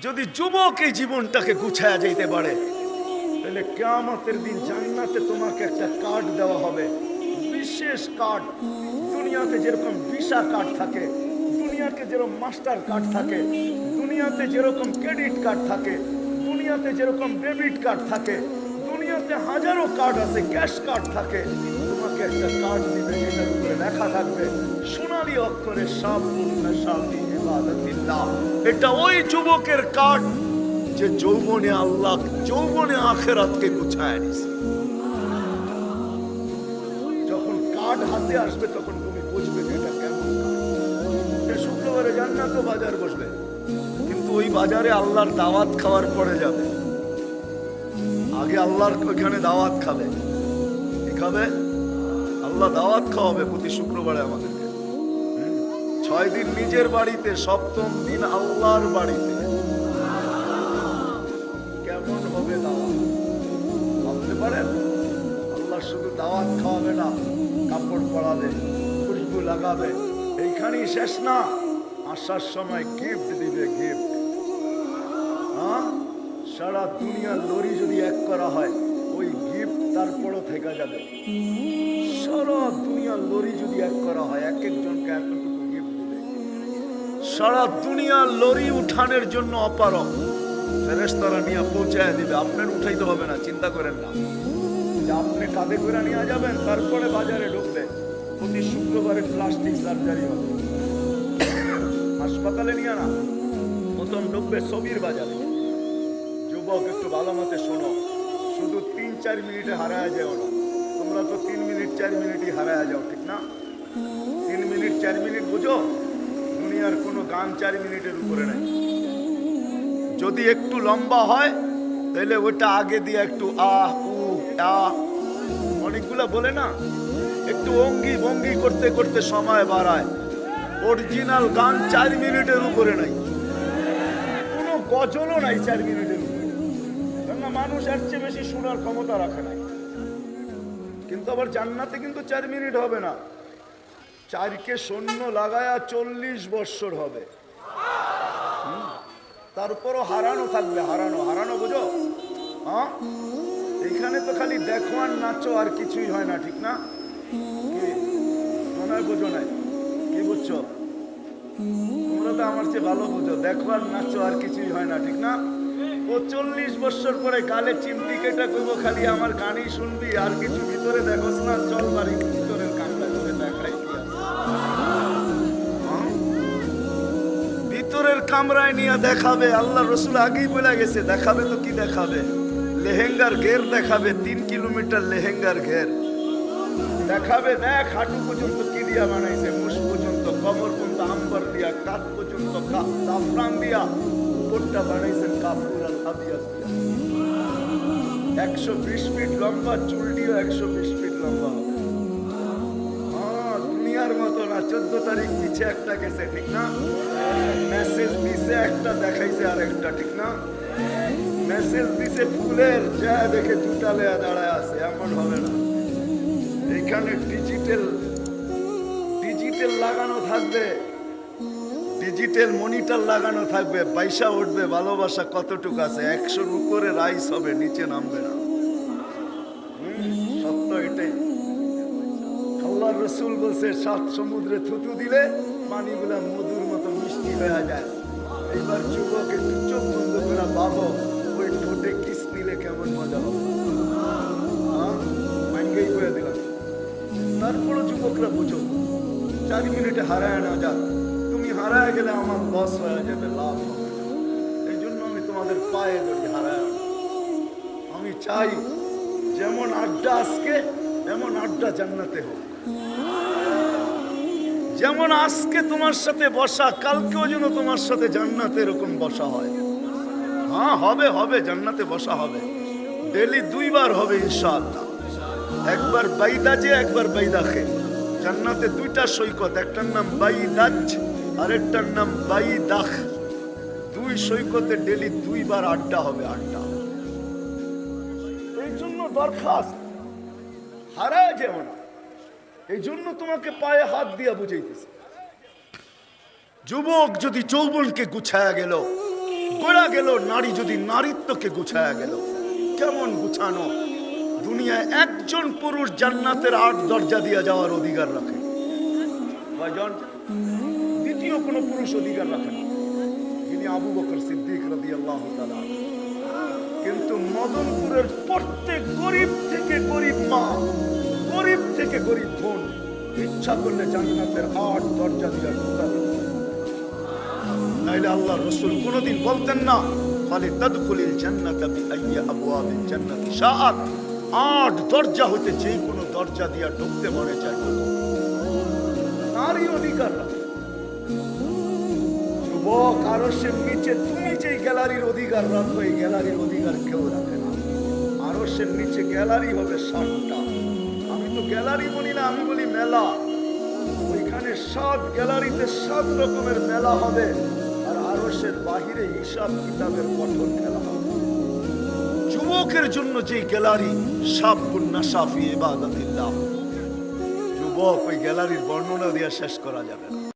যদি যুবক এই জীবনটাকে গুছায়া যেতে পারে, তাহলে কিয়ামতের দিন জান্নাতে তোমাকে একটা কার্ড দেওয়া হবে, বিশেষ কার্ড। দুনিয়াতে যেরকম ভিসা কার্ড থাকে, দুনিয়াতে যেরকম মাস্টার কার্ড থাকে, দুনিয়াতে যেরকম ক্রেডিট কার্ড থাকে, দুনিয়াতে যেরকম ডেবিট কার্ড থাকে, দুনিয়াতে হাজারো কার্ড আছে, ক্যাশ কার্ড থাকে। তোমাকে একটা কার্ড দিবে, এটার উপরে লেখা থাকবে সোনালী অক্ষরে এটা ওই যুবকের কার্ড যে যৌবনে আল্লাহ, যৌবনে আখিরাতকে গুছায় নিছে। যখন কার্ড হাতে আসবে তখন তুমি বুঝবে যে এটা কেমন কার্ড। শুক্রবারে জান্নাত বাজার বসবে, কিন্তু ওই বাজারে আল্লাহর দাওয়াত খাওয়ার পরে যাবে। আগে আল্লাহর ওখানে দাওয়াত খাবে। কি খাবে? আল্লাহ দাওয়াত খাওয়াবে প্রতি শুক্রবারে আমাদেরকে। 6 দিন নিজের বাড়িতে, 7ম দিন আল্লাহর বাড়িতে। কেমন হবে দাওয়াত ভাবতে পারেন? আল্লাহ শুধু দাওয়াত খাওয়াবে না, কাপড় পরাবে, খুশবু লাগাবে। এইখানেই শেষ না, আসার সময় গিফট দিবে, গিফট। সারা দুনিয়ার লরি যদি এক করা হয়, ওই গিফট তারপরও থেকে যাবে। সারা দুনিয়ার লরি যদি এক করা হয়, এক একজনকে এতটুকু গিফট দিবে। সারা দুনিয়ার লরি উঠানের জন্য অপারক, ফেরেশতারা নিয়ে পৌঁছায় দিবে। আপনার উঠাইতে হবে না, চিন্তা করেন না যে আপনি কাঁধে করে নিয়ে যাবেন, তারপরে বাজারে ঢুকবে। প্রতি শুক্রবারে প্লাস্টিক সার্জারি হবে, হাসপাতালে নিয়ে না, প্রথম ঢুকবে ছবির বাজারে। যুবক একটু ভালো মতে শোনো, শুধু 3-4 মিনিটে হারায় যাও না। তোমরা তো 3 মিনিট 4 মিনিটই হারায় যাও, ঠিক না? 3 মিনিট 4 মিনিট বুঝো? দুনিয়ার কোনো গান 4 মিনিটের উপরে নাই। যদি একটু লম্বা হয় তাহলে ওটা আগে দিয়ে একটু আহ উ আহ অনেকগুলা বলে না, একটু অঙ্গি ভঙ্গি করতে করতে সময় বাড়ায়। অরিজিনাল গান 4 মিনিটের উপরে নাই, কোনো গজলও নাই 4 মিনিটের উপরে। কেননা মানুষ এর চেয়ে বেশি শোনার ক্ষমতা রাখে নাই। কিন্তু আবার জান্নাতে কিন্তু 4 মিনিট হবে না, 4কে শূন্য লাগায়া 40 বৎসর হবে। তারপরও হারানো থাকবে, হারানো হারানো বুঝো? হ্যাঁ, এইখানে তো খালি দেখো আর নাচো, আর কিছুই হয় না, ঠিক না? কি মনে হয় বুঝো নাই? কি বুঝছো তোমরা? তো আমার চেয়ে ভালো বুঝো। দেখো আর নাচো, আর কিছুই হয় না, ঠিক না? ও 40 বৎসর পরে গালে চিমটি কেটে করবো, খালি আমার গানই শুনবি, আর কিছু ভিতরে দেখোস না। চল বাড়ি, ভিতরের কামটা করে দেখাই কি আছে। ভিতরের কামরায় নিয়ে দেখাবে। আল্লাহ রসুল আগেই বলে গেছে, দেখাবে তো কি দেখাবে? লেহেঙ্গার ঘের দেখাবে, 3 কিলোমিটার লেহেঙ্গার ঘের দেখাবে। দেখ হাঁটু পর্যন্ত কি দিয়া বানাইছে, মুষ পর্যন্ত, কমর পর্যন্ত আম্বার দিয়া, কাঁধ পর্যন্ত জাফরান দিয়া, উপরটা বানাইছেন কাপুর আর আবিয়াস দিয়া। 120 ফিট লম্বা, চুলটিও 120 ফিট লম্বা হবে। দুনিয়ার মতো না। 14 তারিখ পিছে একটা গেছে, ঠিক না? মেসেজ দিছে একটা, দেখাইছে আর একটা, ঠিক না? মেসেজ দিছে ফুলের, যা দেখে জুতা লেয়া দাঁড়ায় আছে। এমন হবে না। এখানে ডিজিটাল লাগানো থাকবে, ডিজিটাল মনিটর লাগানো থাকবে। পয়সা উঠবে ভালোবাসা কতটুকু আছে। 100-র উপরে রাইস হবে, নিচে নামবে না। সত্য এটাই। আল্লাহর রাসূল বলছে, 7 সমুদ্রে থুতু দিলে পানিগুলা মধুর মতো মিষ্টি হয়ে যায়। এইবার যুবক একটু চোখ বন্ধ করে ভাবো, ওই ঠোঁটে কিস নিলে কেমন মজা হবে। মাইন্ডেই করে দিলাম। তারপরও যুবকরা বুঝো, 4 মিনিটে হারায় না যাক। তুমি হারায় গেলে আমার লস হয়ে যাবে, লাভ হবে। এই জন্য আমি তোমাদের পায়ে ধরি, হারায়। আমি চাই যেমন আড্ডা আজকে, এমন আড্ডা জান্নাতে হোক। যেমন আজকে তোমার সাথে বসা, কালকেও যেন তোমার সাথে জান্নাতে এরকম বসা হয়। হ্যাঁ, হবে হবে, জান্নাতে বসা হবে। ডেলি 2 বার হবে ইনশাআল্লাহ। একবার বাইদাজে, একবার বাইদাখে। জান্নাতে 2টা সৈকত, একটার নাম বাইদাজ আর একটার নাম বাইদাখ। 2 সৈকতে ডেলি 2 বার আড্ডা হবে, আড্ডা। এই জন্য দরখাস্ত, হারায় যেও না। এই জন্য তোমাকে পায়ে হাত দিয়া বুঝাইতেছে। যুবক যদি যৌবনকে গুছায়া গেল, গোড়া গেল, নারী যদি নারীত্বকে গুছায়া গেল, কেমন গুছানো? দুনিয়ায় একজন পুরুষ জান্নাতের 8 দরজা দিয়ে যাওয়ার অধিকার রাখে। কয়জন? দ্বিতীয় কোন পুরুষ অধিকার রাখে না, যিনি আবু বকর সিদ্দিক রাদিয়াল্লাহু তাআলা। কিন্তু মদনপুরের প্রত্যেক গরিব থেকে গরিব মা, গরিব থেকে গরিব বোন ইচ্ছা করলে জান্নাতের 8 দরজা দিয়ে ঢুকতে পারে। নাইলে আল্লাহ রাসূল কোনদিন বলতেন না ফালিতাদখুলিল জান্নাতা বিআইয়ি আবওয়াবিল জান্নাতি শাআত, 8 দরজা হতে যে কোনো দরজা দিয়ে ঢুকতে মনে চায়। নারী অধিকার রাখে। যুবক, আরশের নিচে তুমি যেই গ্যালারির অধিকার রাখো, এই গ্যালারির অধিকার কেউ রাখে না। আরশের নিচে গ্যালারি হবে 7টা। আমি তো গ্যালারি বলি না, আমি বলি মেলা। ওইখানে 7 গ্যালারিতে 7 রকমের মেলা হবে, আর আরশের বাহিরে হিসাব কিতাবের কঠোর খেলা হবে। যুবকের জন্য যে গ্যালারি, শাবকুন নাশা ফি ইবাদাতিল্লাহ, যুবক, ওই গ্যালারির বর্ণনা দিয়ে শেষ করা যাবে না।